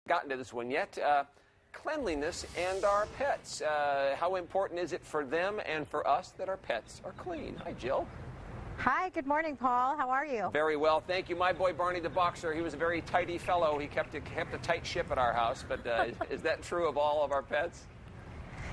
gotten to this one yet. Cleanliness and our pets. How important is it for them and for us that our pets are clean? Hi, Jill. Hi, good morning, Paul. How are you? Very well, thank you. My boy Barney the boxer, he was a very tidy fellow. He kept a tight ship at our house, but is that true of all of our pets?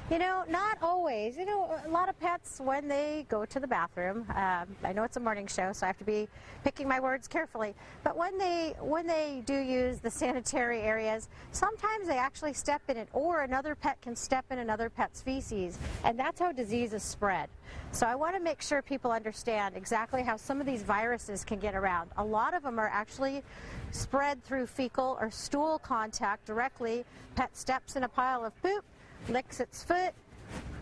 You know, not always. You know, a lot of pets, when they go to the bathroom, I know it's a morning show, so I have to be picking my words carefully, but when they do use the sanitary areas, sometimes they actually step in it, or another pet can step in another pet's feces, and that's how diseases spread. So I want to make sure people understand exactly how some of these viruses can get around. A lot of them are actually spread through fecal or stool contact directly. Pet steps in a pile of poop, licks its foot,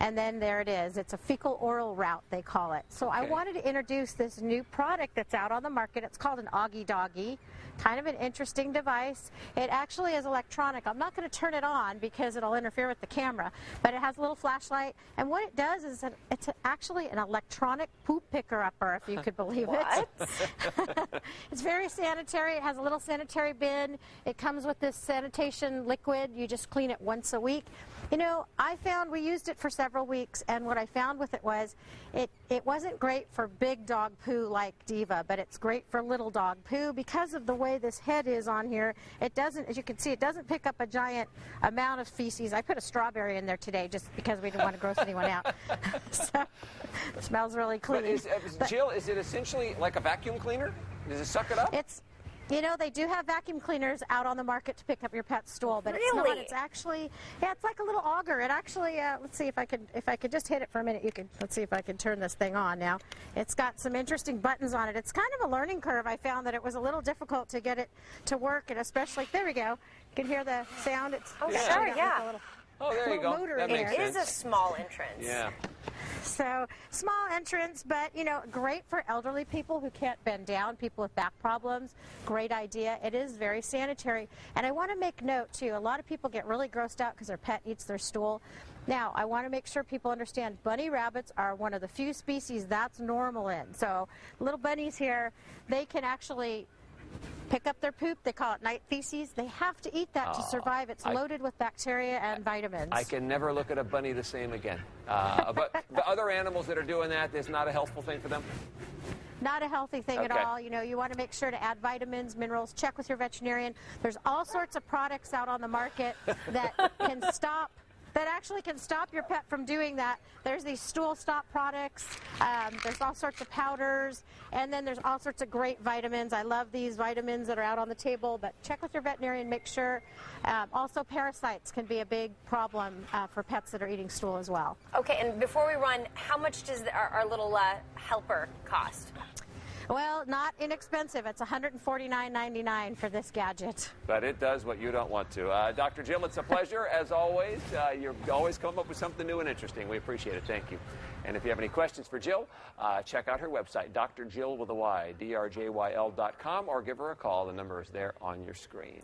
and then there it is. It's a fecal oral route, they call it. So I wanted to introduce this new product that's out on the market. It's called an Augie Doggy. Kind of an interesting device. It actually is electronic. I'm not going to turn it on because it'll interfere with the camera, but it has a little flashlight, and what it does is it's actually an electronic poop picker-upper, if you could believe it. It's very sanitary. It has a little sanitary bin. It comes with this sanitation liquid. You just clean it once a week. You know, we used it for several weeks, and what I found with it was it wasn't great for big dog poo like Diva, but it's great for little dog poo because of the way this head is on here. It doesn't, as you can see, it doesn't pick up a giant amount of feces. I put a strawberry in there today just because we didn't want to gross anyone out. So it smells really clean. Jill, is it essentially like a vacuum cleaner? Does it suck it up? You know, they do have vacuum cleaners out on the market to pick up your pet's stool, but it's not. It's actually, yeah, it's like a little auger. It actually, let's see if I could just hit it for a minute. Let's see if I can turn this thing on now. It's got some interesting buttons on it. It's kind of a learning curve. I found that it was a little difficult to get it to work, and especially, there we go. You can hear the sound. Sure, yeah. Oh, there you go. That makes sense. It is a small entrance. Yeah. So, small entrance, but, you know, great for elderly people who can't bend down, people with back problems. Great idea. It is very sanitary. And I want to make note, too, a lot of people get really grossed out because their pet eats their stool. Now, I want to make sure people understand bunny rabbits are one of the few species that's normal in. So, little bunnies here, they can actually pick up their poop. They call it night feces. They have to eat that to survive. It's loaded with bacteria and vitamins. I can never look at a bunny the same again. But the other animals that are doing that, is not a healthful thing for them? Not a healthy thing at all. You know, you want to make sure to add vitamins, minerals, check with your veterinarian. There's all sorts of products out on the market that actually can stop your pet from doing that. There's these stool stop products, there's all sorts of powders, and then there's all sorts of great vitamins. I love these vitamins that are out on the table, but check with your veterinarian, make sure. Also, parasites can be a big problem for pets that are eating stool as well. Okay, and before we run, how much does our little helper cost? Well, not inexpensive. It's $149.99 for this gadget. But it does what you don't want to. Dr. Jill, it's a pleasure, as always. You always come up with something new and interesting. We appreciate it. Thank you. And if you have any questions for Jill, check out her website, drjill with a Y, drjyl.com, or give her a call. The number is there on your screen.